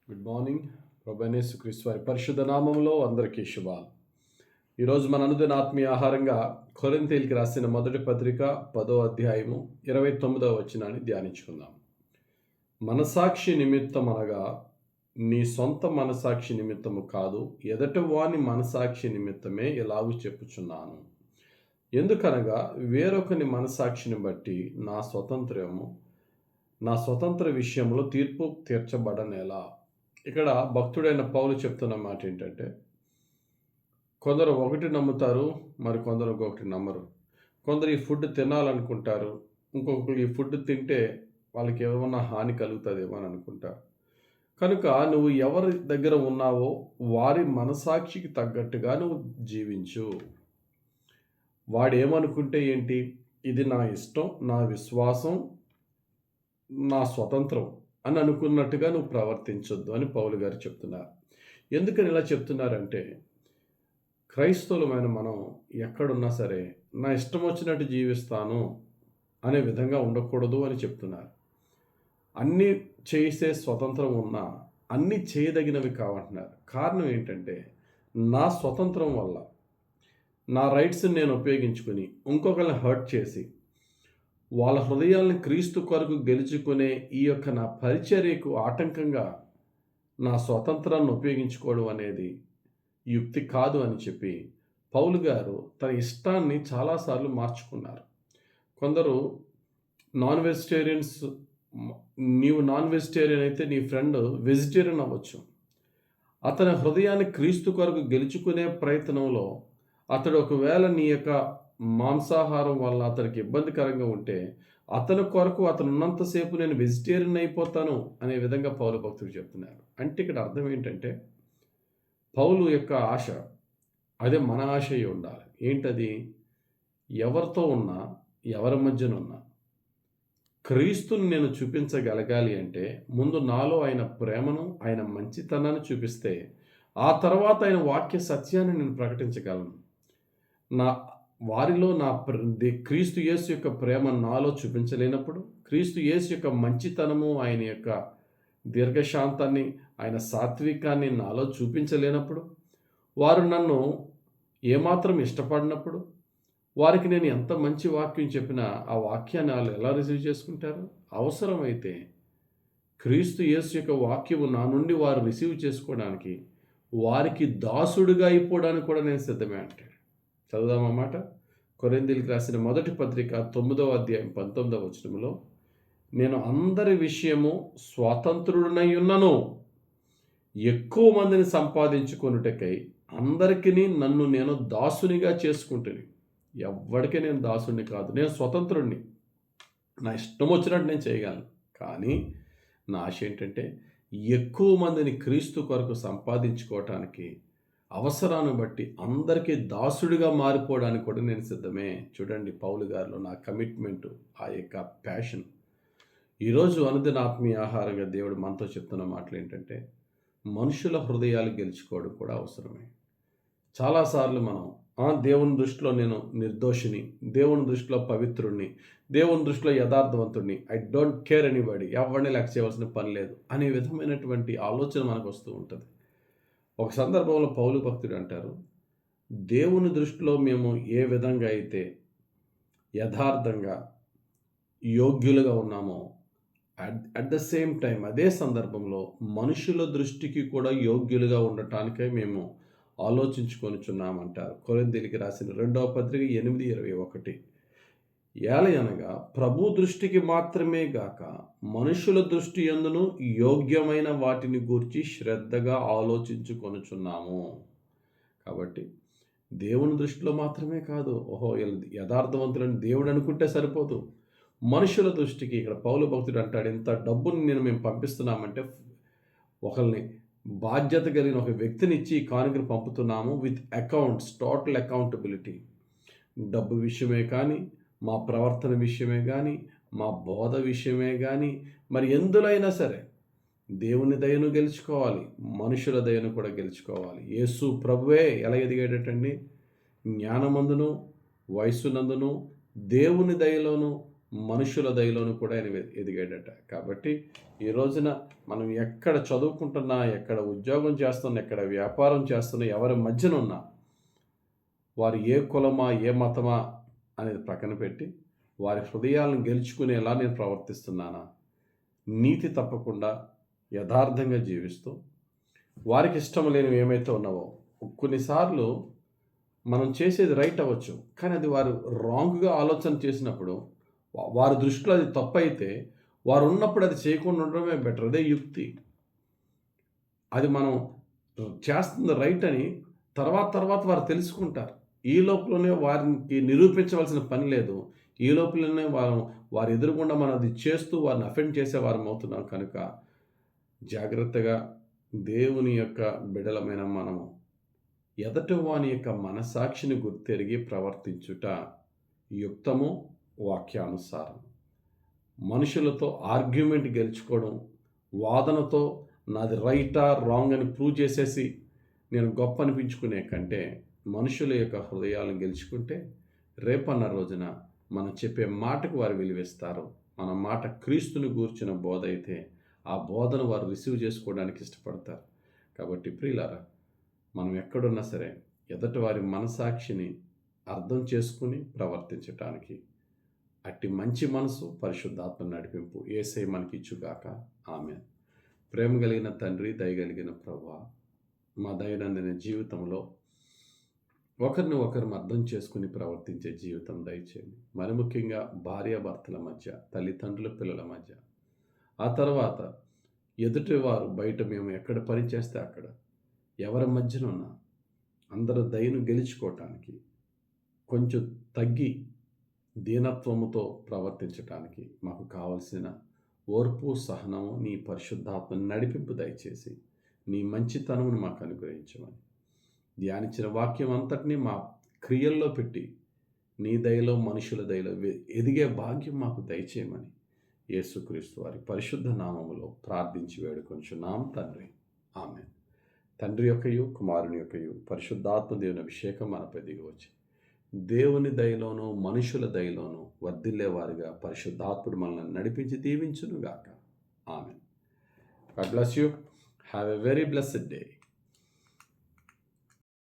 Good morning. ప్రభువైన యేసుక్రీస్తు వారి పరిశుద్ధ నామములో అందరికీ శుభాలు. ఈరోజు మన అనుదిన ఆత్మీయ ఆహారంగా కొరింథీయులకు రాసిన మొదటి పత్రిక 10వ అధ్యాయము 29వ వచనాన్ని ధ్యానించుకుందాం. మనసాక్షి నిమిత్తం అనగా నీ సొంత మనసాక్షి నిమిత్తము కాదు, ఎదటి వాని మనసాక్షి నిమిత్తమే ఇలాగూ చెప్పుచున్నాను. ఎందుకనగా వేరొకని మనసాక్షిని బట్టి నా స్వతంత్ర విషయంలో తీర్పు తీర్చబడనేలా. ఇక్కడ భక్తుడైన పౌలు చెప్తున్న మాట ఏంటంటే, కొందరు ఒకటి నమ్ముతారు, మరి కొందరు ఇంకొకటి నమ్మరు. కొందరు ఈ ఫుడ్ తినాలనుకుంటారు, ఇంకొకరు ఈ ఫుడ్ తింటే వాళ్ళకి ఏమన్నా హాని కలుగుతుందేమో అని అనుకుంటారు. కనుక నువ్వు ఎవరి దగ్గర ఉన్నావో వారి మనసాక్షికి తగ్గట్టుగా నువ్వు జీవించు. వాడేమనుకుంటే ఏంటి, ఇది నా ఇష్టం, నా విశ్వాసం, నా స్వతంత్రం అని అనుకున్నట్టుగా నువ్వు ప్రవర్తించొద్దు అని పౌలు గారు చెప్తున్నారు. ఎందుకని ఇలా చెప్తున్నారంటే, క్రైస్తవులమైన మనం ఎక్కడున్నా సరే నా ఇష్టం వచ్చినట్టు జీవిస్తాను అనే విధంగా ఉండకూడదు అని చెప్తున్నారు. అన్నీ చేసే స్వతంత్రం ఉన్నా అన్నీ చేయదగినవి కావంటున్నారు. కారణం ఏంటంటే, నా స్వతంత్రం వల్ల నా రైట్స్ని నేను ఉపయోగించుకుని ఇంకొకరిని హర్ట్ చేసి వాళ్ళ హృదయాలను క్రీస్తు కొరకు గెలుచుకునే ఈ యొక్క నా పరిచర్యకు ఆటంకంగా నా స్వతంత్రాన్ని ఉపయోగించుకోవడం అనేది యుక్తి కాదు అని చెప్పి పౌలు గారు తన ఇష్టాన్ని చాలాసార్లు మార్చుకున్నారు. కొందరు నాన్ వెజిటేరియన్స్, నీవు నాన్ వెజిటేరియన్ అయితే నీ ఫ్రెండ్ వెజిటేరియన్ అవ్వచ్చు. అతని హృదయాన్ని క్రీస్తు కొరకు గెలుచుకునే ప్రయత్నంలో అతడు ఒకవేళ నీ యొక్క మాంసాహారం వల్ల అతనికి ఇబ్బందికరంగా ఉంటే అతని కొరకు అతను ఉన్నంతసేపు నేను వెజిటేరియన్ అయిపోతాను అనే విధంగా పౌలు భక్తుడు చెప్తున్నారు. అంటే ఇక్కడ అర్థం ఏంటంటే, పౌలు యొక్క ఆశ అదే మన ఆశ అయి ఉండాలి. ఏంటది? ఎవరితో ఉన్నా, ఎవరి మధ్యన ఉన్నా క్రీస్తుని నేను చూపించగలగాలి అంటే ముందు నాలో ఆయన ప్రేమను, ఆయన మంచితనాన్ని చూపిస్తే ఆ తర్వాత ఆయన వాక్య సత్యాన్ని నేను ప్రకటించగలను. వారిలో క్రీస్తు యేసు యొక్క ప్రేమ నాలో చూపించలేనప్పుడు, క్రీస్తు యేసు యొక్క మంచితనము, ఆయన యొక్క దీర్ఘశాంతాన్ని, ఆయన సాత్వికాన్ని నాలో చూపించలేనప్పుడు, వారు నన్ను ఏమాత్రం ఇష్టపడినప్పుడు, వారికి నేను ఎంత మంచి వాక్యం చెప్పినా ఆ వాక్యాన్ని వాళ్ళు ఎలా రిసీవ్ చేసుకుంటారు? అవసరమైతే క్రీస్తు యేసు యొక్క వాక్యము నా నుండి వారు రిసీవ్ చేసుకోవడానికి, వారికి దాసుడిగా అయిపోవడానికి కూడా నేను సిద్ధమే అంటాడు. చదువుదామన్నమాట. కొరింథీయులకు రాసిన మొదటి పత్రిక 9వ అధ్యాయం 19వ వచనంలో, నేను అందరి విషయము స్వతంత్రుడనై ఉన్నను, ఎక్కువ మందిని సంపాదించుకొనుటకై అందరికీ నన్ను నేను దాసునిగా చేసుకుంటుని. ఎవ్వడికి నేను దాసుని కాదు, నేను స్వతంత్రుడిని. నా ఇష్టం వచ్చినట్టు నేను చేయగలను. కానీ నా ఆశ ఏంటంటే, ఎక్కువ మందిని క్రీస్తు కొరకు సంపాదించుకోవటానికి అవసరాన్ని బట్టి అందరికీ దాసుడిగా మారిపోవడానికి కూడా నేను సిద్ధమే. చూడండి పౌలు గారిలో నా కమిట్మెంటు, ఆ యొక్క ప్యాషన్. ఈరోజు అనుదిన ఆత్మీయ ఆహారంగా దేవుడు మనతో చెప్తున్న మాటలు ఏంటంటే, మనుషుల హృదయాలు గెలుచుకోవడం కూడా అవసరమే. చాలాసార్లు మనం దేవుని దృష్టిలో నేను నిర్దోషిని, దేవుని దృష్టిలో పవిత్రుడిని, దేవుని దృష్టిలో యథార్థవంతుడిని, ఐ డోంట్ కేర్ ఎనీబడి, ఎవరిని లెక్క చేయవలసిన పని లేదు అనే విధమైనటువంటి ఆలోచన మనకు వస్తూ ఉంటుంది. ఒక సందర్భంలో పౌలు భక్తుడు అంటారు, దేవుని దృష్టిలో మేము ఏ విధంగా అయితే యథార్థంగా యోగ్యులుగా ఉన్నామో అట్ ద సేమ్ టైం అదే సందర్భంలో మనుషుల దృష్టికి కూడా యోగ్యులుగా ఉండటానికై మేము ఆలోచించుకొనిచున్నామంటారు. కొరింథీయులకు రాసిన 2వ పత్రిక 8:21. ఏలయనగా ప్రభు దృష్టికి మాత్రమే గాక మనుషుల దృష్టి యందును యోగ్యమైన వాటిని గూర్చి శ్రద్ధగా ఆలోచించుకొనుచున్నాము. కాబట్టి దేవుని దృష్టిలో మాత్రమే కాదు, యథార్థవంతులని దేవుడు అనుకుంటే సరిపోదు, మనుషుల దృష్టికి. ఇక్కడ పౌలు భక్తుడు అంటాడు, ఇంత డబ్బుని మేము పంపిస్తున్నామంటే ఒకరిని బాధ్యత కలిగిన ఒక వ్యక్తిని ఇచ్చి కానుకను పంపుతున్నాము విత్ అకౌంట్స్, టోటల్ అకౌంటబిలిటీ. డబ్బు విషయమే కానీ, మా ప్రవర్తన విషయమే కానీ, మా బోధ విషయమే కానీ, మరి ఎందులైనా సరే దేవుని దయను గెలుచుకోవాలి, మనుషుల దయను కూడా గెలుచుకోవాలి. యేసు ప్రభువే ఎలా ఎదిగాడటండి? జ్ఞానమందును, వయస్సునందును, దేవుని దయలోను, మనుషుల దయలోను కూడా ఆయన ఎదిగాడట. కాబట్టి ఈ రోజున మనం ఎక్కడ చదువుకుంటున్నా, ఎక్కడ ఉద్యోగం చేస్తున్నా, ఎక్కడ వ్యాపారం చేస్తున్నా, ఎవరి మధ్యన ఉన్నా, వారు ఏ కులమా, ఏ మతమా అనేది ప్రక్కన పెట్టి, వారి హృదయాలను గెలుచుకునేలా నేను ప్రవర్తిస్తున్నానా? నీతి తప్పకుండా యథార్థంగా జీవిస్తూ, వారికి ఇష్టం లేనివి ఏమైతే ఉన్నావో, కొన్నిసార్లు మనం చేసేది రైట్ అవ్వచ్చు. కానీ అది వారు రాంగ్‌గా ఆలోచన చేసినప్పుడు, వారి దృష్టిలో అది తప్పైతే, వారు ఉన్నప్పుడు అది చేయకుండా ఉండడమే బెటర్. అదే యుక్తి. అది మనం చేస్తుంది రైట్ అని తర్వాత వారు తెలుసుకుంటారు. ఈ లోపలనే వారికి నిరూపించవలసిన పని లేదు. ఈ లోపలనే వారి ఎదురుగుండా మనం అది చేస్తూ వారిని అఫెండ్ చేసేవారం అవుతున్నాం కనుక, జాగ్రత్తగా దేవుని యొక్క బిడలమైన మనము ఎదటివాని యొక్క మనసాక్షిని గుర్తెరిగి ప్రవర్తించుట యుక్తము, వాక్యానుసారం. మనుషులతో ఆర్గ్యుమెంట్ గెలుచుకోవడం, వాదనతో నాది రైటా, రాంగ్ అని ప్రూవ్ చేసేసి నేను గొప్ప అనిపించుకునే కంటే, మనుషుల యొక్క హృదయాలను గెలుచుకుంటే రేపన్న రోజున మనం చెప్పే మాటకు వారు విలువిస్తారు. మన మాట క్రీస్తుని గూర్చిన బోధ అయితే ఆ బోధను వారు రిసీవ్ చేసుకోవడానికి ఇష్టపడతారు. కాబట్టి ప్రియులారా, మనం ఎక్కడున్నా సరే ఎదుటి వారి మనసాక్షిని అర్థం చేసుకుని ప్రవర్తించటానికి అట్టి మంచి మనసు, పరిశుద్ధాత్మ నడిపింపు యేసయ్య మనకి ఇచ్చుగాక. ఆమేన్. ప్రేమ కలిగిన తండ్రి, దయగలిగిన ప్రభువా, మా దైనందిన జీవితంలో ఒకరిని ఒకరు అర్థం చేసుకుని ప్రవర్తించే జీవితం దయచేయండి. మరి ముఖ్యంగా భార్యాభర్తల మధ్య, తల్లిదండ్రుల పిల్లల మధ్య, ఆ తర్వాత ఎదుటివారు బయట మేము ఎక్కడ పని చేస్తే అక్కడ, ఎవరి మధ్యన ఉన్నా అందరూ దయను గెలుచుకోవటానికి కొంచెం తగ్గి దీనత్వముతో ప్రవర్తించటానికి మాకు కావలసిన ఓర్పు, సహనము, నీ పరిశుద్ధాత్మ నడిపింపు దయచేసి నీ మంచితనమును మాకు అనుగ్రహించమని, ధ్యానించిన వాక్యం అంతటినీ మా క్రియల్లో పెట్టి నీ దయలో, మనుషుల దయలో ఎదిగే భాగ్యం మాకు దయచేయమని యేసుక్రీస్తు వారి పరిశుద్ధ నామములో ప్రార్థించి వేడుకొంచున్నాం తండ్రి. ఆమేన్. తండ్రి యొక్కయు, కుమారుని యొక్కయు, పరిశుద్ధాత్మ దేవుని అభిషేకం మనపై దిగివచ్చి దేవుని దయలోను, మనుషుల దయలోను వర్ధిల్లే వారిగా పరిశుద్ధాత్ముడు మనల్ని నడిపించి దీవించునుగాక. Amen. God bless you. Have a very blessed day.